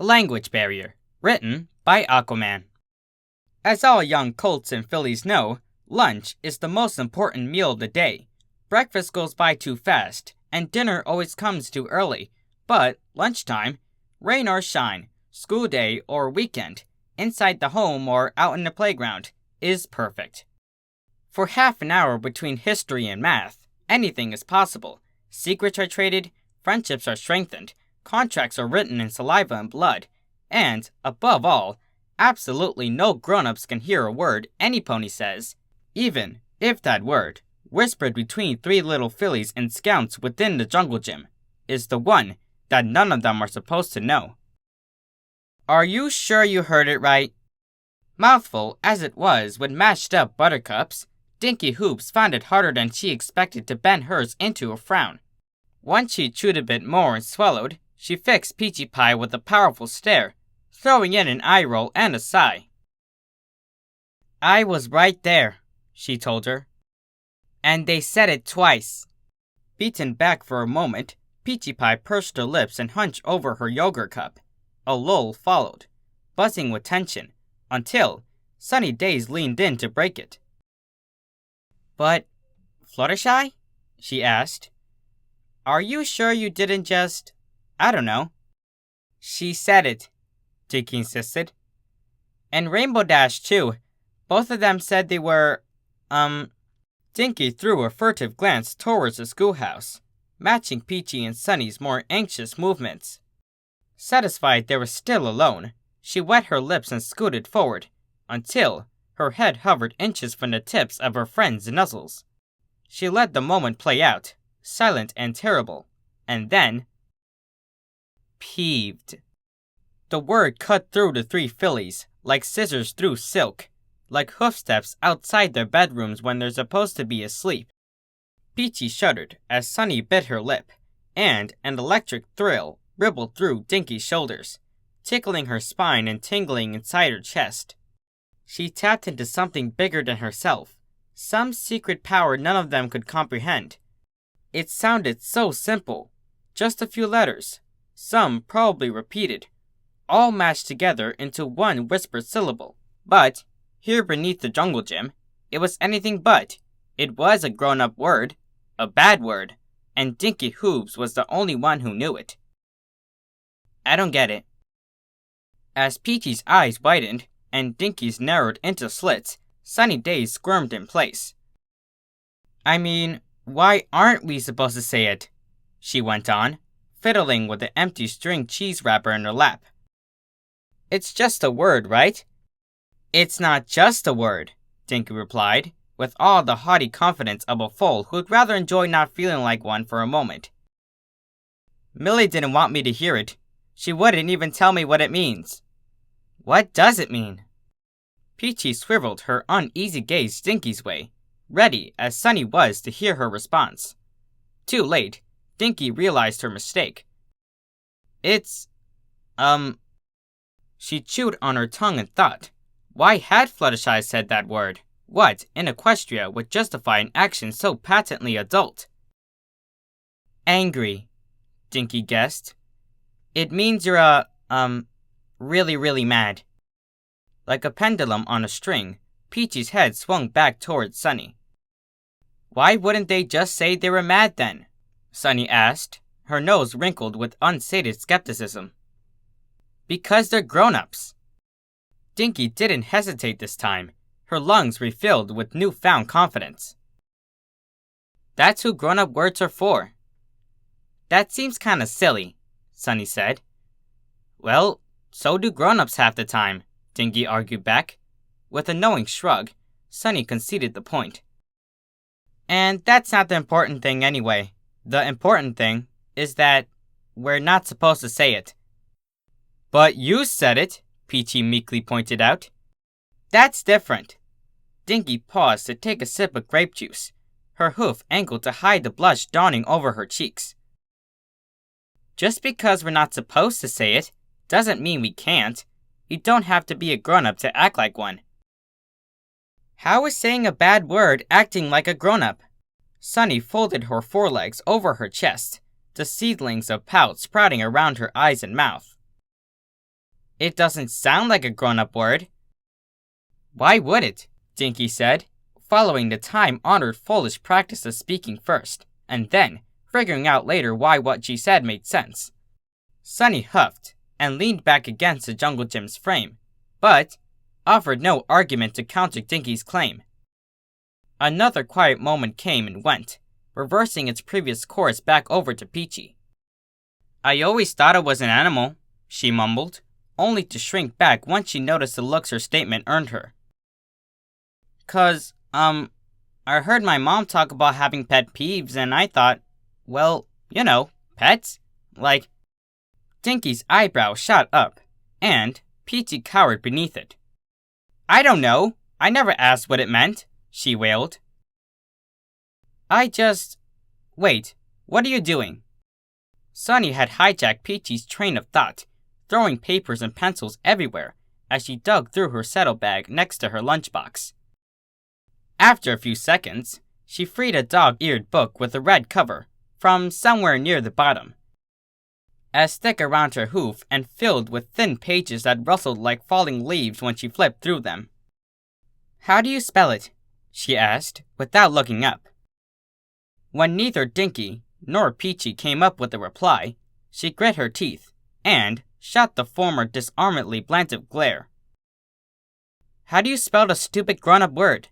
The Language Barrier, written by Aquaman. As all young colts and fillies know, lunch is the most important meal of the day. Breakfast goes by too fast, and dinner always comes too early. But lunchtime, rain or shine, school day or weekend, inside the home or out in the playground, is perfect. For half an hour between history and math, anything is possible. Secrets are traded, friendships are strengthened, contracts are written in saliva and blood, and, above all, absolutely no grown-ups can hear a word any pony says, even if that word, whispered between three little fillies and scouts within the jungle gym, is the one that none of them are supposed to know. Are you sure you heard it right? Mouthful as it was with mashed up buttercups, Dinky Hooves found it harder than she expected to bend hers into a frown. Once she chewed a bit more and swallowed, she fixed Peachy Pie with a powerful stare, throwing in an eye roll and a sigh. I was right there, she told her. And they said it twice. Beaten back for a moment, Peachy Pie pursed her lips and hunched over her yogurt cup. A lull followed, buzzing with tension, until Sunny Days leaned in to break it. But, Fluttershy? She asked. Are you sure you didn't just... I don't know. She said it, Dinky insisted. And Rainbow Dash, too. Both of them said they were, Dinky threw a furtive glance towards the schoolhouse, matching Peachy and Sunny's more anxious movements. Satisfied they were still alone, she wet her lips and scooted forward, until her head hovered inches from the tips of her friend's nuzzles. She let the moment play out, silent and terrible, and then... peeved. The word cut through the three fillies, like scissors through silk, like hoofsteps outside their bedrooms when they're supposed to be asleep. Peachy shuddered as Sunny bit her lip, and an electric thrill rippled through Dinky's shoulders, tickling her spine and tingling inside her chest. She tapped into something bigger than herself, some secret power none of them could comprehend. It sounded so simple, just a few letters, some probably repeated, all mashed together into one whispered syllable. But, here beneath the jungle gym, it was anything but. It was a grown-up word, a bad word, and Dinky Hooves was the only one who knew it. I don't get it. As Peachy's eyes widened and Dinky's narrowed into slits, Sunny Days squirmed in place. I mean, why aren't we supposed to say it? She went on, fiddling with the empty string cheese wrapper in her lap. It's just a word, right? It's not just a word, Dinky replied, with all the haughty confidence of a foal who'd rather enjoy not feeling like one for a moment. Millie didn't want me to hear it. She wouldn't even tell me what it means. What does it mean? Peachy swiveled her uneasy gaze Dinky's way, ready as Sunny was to hear her response. Too late, Dinky realized her mistake. It's... She chewed on her tongue and thought. Why had Fluttershy said that word? What in Equestria would justify an action so patently adult? Angry, Dinky guessed. It means you're, really, really mad. Like a pendulum on a string, Peachy's head swung back towards Sunny. Why wouldn't they just say they were mad then? Sunny asked, her nose wrinkled with unsated skepticism. Because they're grown-ups. Dinky didn't hesitate this time, her lungs refilled with newfound confidence. That's who grown-up words are for. That seems kinda silly, Sunny said. Well, so do grown-ups half the time, Dinky argued back. With a knowing shrug, Sunny conceded the point. And that's not the important thing anyway. The important thing is that we're not supposed to say it. But you said it, Peachy meekly pointed out. That's different. Dinky paused to take a sip of grape juice, her hoof angled to hide the blush dawning over her cheeks. Just because we're not supposed to say it, doesn't mean we can't. You don't have to be a grown-up to act like one. How is saying a bad word acting like a grown-up? Sunny folded her forelegs over her chest, the seedlings of pout sprouting around her eyes and mouth. It doesn't sound like a grown-up word. Why would it? Dinky said, following the time-honored foolish practice of speaking first, and then figuring out later why what she said made sense. Sunny huffed and leaned back against the jungle gym's frame, but offered no argument to counter Dinky's claim. Another quiet moment came and went, reversing its previous course back over to Peachy. I always thought it was an animal, she mumbled, only to shrink back once she noticed the looks her statement earned her. 'Cause, I heard my mom talk about having pet peeves and I thought, well, you know, pets? Like... Dinky's eyebrow shot up, and Peachy cowered beneath it. I don't know. I never asked what it meant, she wailed. Wait, what are you doing? Sunny had hijacked Peachy's train of thought, throwing papers and pencils everywhere as she dug through her saddlebag next to her lunchbox. After a few seconds, she freed a dog-eared book with a red cover from somewhere near the bottom, as thick around her hoof and filled with thin pages that rustled like falling leaves when she flipped through them. How do you spell it? She asked, without looking up. When neither Dinky nor Peachy came up with a reply, she grit her teeth and shot the former disarmedly blatant glare. How do you spell the stupid grown-up word?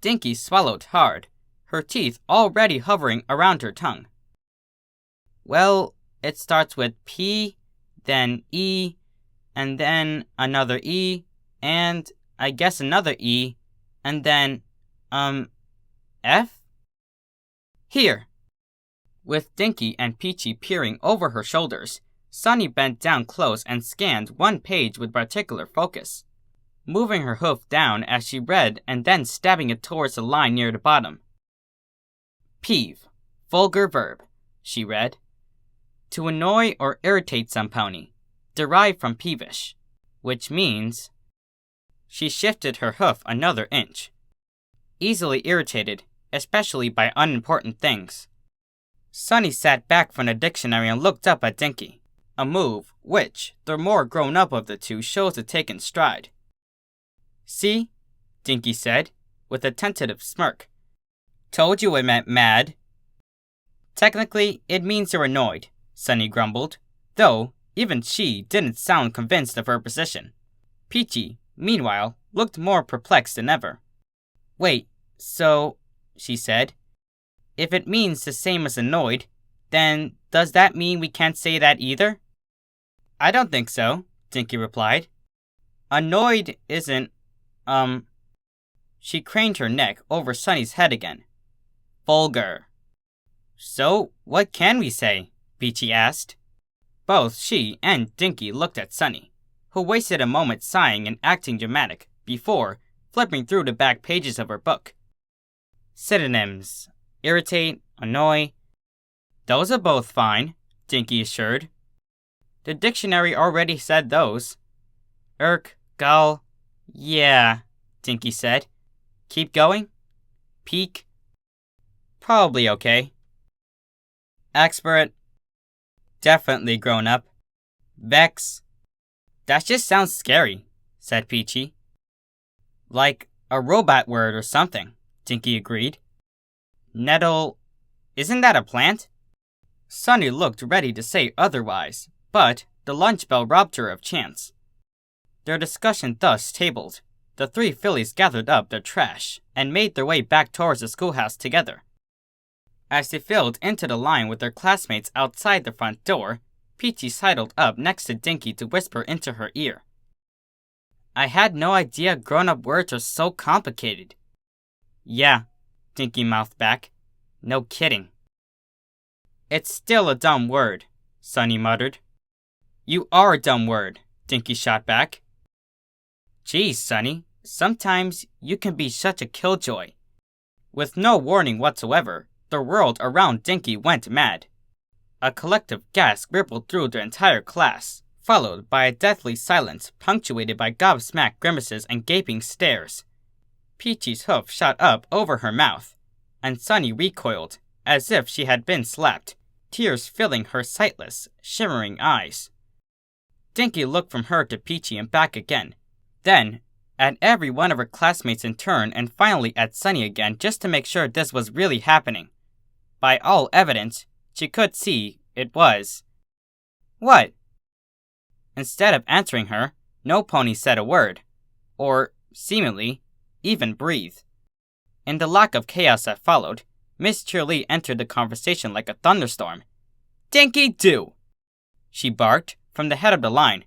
Dinky swallowed hard, her teeth already hovering around her tongue. Well, it starts with P, then E, and then another E, and I guess another E, and then, F? Here. With Dinky and Peachy peering over her shoulders, Sunny bent down close and scanned one page with particular focus, moving her hoof down as she read and then stabbing it towards the line near the bottom. Peeve, vulgar verb, she read. To annoy or irritate some pony, derived from peevish, which means... She shifted her hoof another inch. Easily irritated, especially by unimportant things. Sunny sat back from the dictionary and looked up at Dinky, a move which, the more grown-up of the two, chose to take in stride. See? Dinky said, with a tentative smirk. Told you it meant mad. Technically, it means you're annoyed, Sunny grumbled, though even she didn't sound convinced of her position. Peachy, meanwhile, looked more perplexed than ever. Wait, so, she said, if it means the same as annoyed, then does that mean we can't say that either? I don't think so, Dinky replied. Annoyed isn't, She craned her neck over Sunny's head again. Vulgar. So, what can we say? Peachy asked. Both she and Dinky looked at Sunny, who wasted a moment sighing and acting dramatic before flipping through the back pages of her book. Synonyms. Irritate, annoy. Those are both fine, Dinky assured. The dictionary already said those. Irk, gull. Yeah, Dinky said. Keep going? Peak. Probably okay. Expert. Definitely grown up. Vex. That just sounds scary, said Peachy. Like a robot word or something, Dinky agreed. Nettle. Isn't that a plant? Sunny looked ready to say otherwise, but the lunch bell robbed her of chance. Their discussion thus tabled, the three fillies gathered up their trash and made their way back towards the schoolhouse together. As they filed into the line with their classmates outside the front door, Peachy sidled up next to Dinky to whisper into her ear. I had no idea grown-up words are so complicated. Yeah, Dinky mouthed back. No kidding. It's still a dumb word, Sunny muttered. You are a dumb word, Dinky shot back. Geez, Sunny, sometimes you can be such a killjoy. With no warning whatsoever, the world around Dinky went mad. A collective gasp rippled through the entire class, followed by a deathly silence punctuated by gobsmacked grimaces and gaping stares. Peachy's hoof shot up over her mouth, and Sunny recoiled, as if she had been slapped, tears filling her sightless, shimmering eyes. Dinky looked from her to Peachy and back again. Then, at every one of her classmates in turn, and finally at Sunny again, just to make sure this was really happening. By all evidence, she could see it was. What? Instead of answering her, no pony said a word, or, seemingly, even breathed. In the lack of chaos that followed, Miss Cheerly entered the conversation like a thunderstorm. "Dinky, do!" she barked from the head of the line.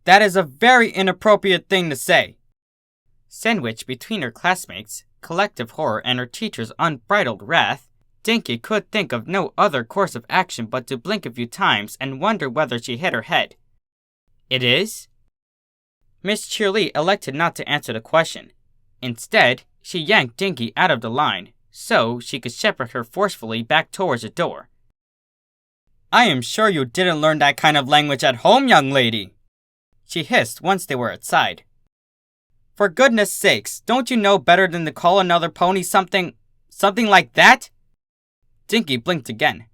"That is a very inappropriate thing to say." Sandwiched between her classmates' collective horror and her teacher's unbridled wrath, Dinky could think of no other course of action but to blink a few times and wonder whether she hit her head. "It is?" Miss Cheerly elected not to answer the question. Instead, she yanked Dinky out of the line, so she could shepherd her forcefully back towards the door. "I am sure you didn't learn that kind of language at home, young lady," she hissed once they were outside. "For goodness sakes, don't you know better than to call another pony something like that?" Dinky blinked again.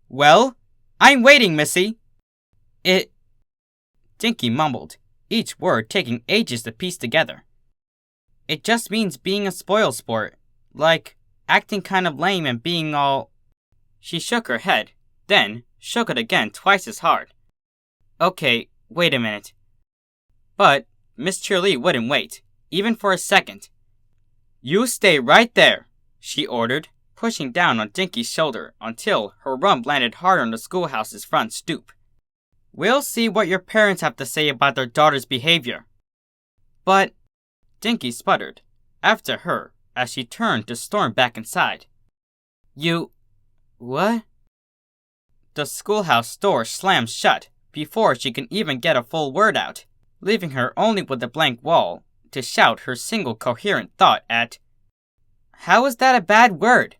Well, I'm waiting, missy." Dinky mumbled, each word taking ages to piece together. "It just means being a spoilsport, like acting kind of lame and being all..." She shook her head, then shook it again twice as hard. "Okay, wait a minute." But Miss Cheerly wouldn't wait, even for a second. "You stay right there," she ordered, pushing down on Dinky's shoulder until her rump landed hard on the schoolhouse's front stoop. "We'll see what your parents have to say about their daughter's behavior." "But..." Dinky sputtered, after her, as she turned to storm back inside. "You... what?" The schoolhouse door slammed shut before she could even get a full word out, leaving her only with a blank wall to shout her single coherent thought at. How is that a bad word?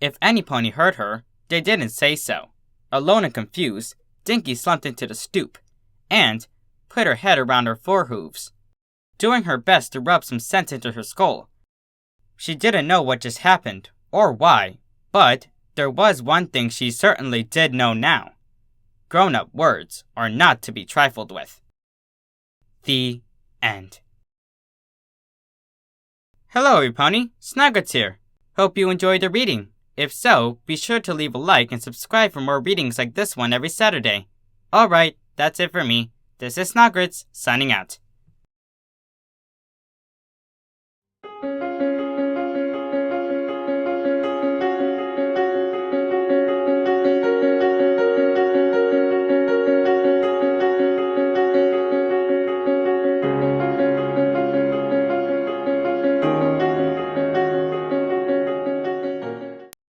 If any pony heard her, they didn't say so. Alone and confused, Dinky slumped into the stoop and put her head around her forehooves, doing her best to rub some sense into her skull. She didn't know what just happened, or why, but there was one thing she certainly did know now. Grown-up words are not to be trifled with. The end. Hello, everypony. Snogwritts here. Hope you enjoyed the reading. If so, be sure to leave a like and subscribe for more readings like this one every Saturday. Alright, that's it for me. This is Snogwritts, signing out.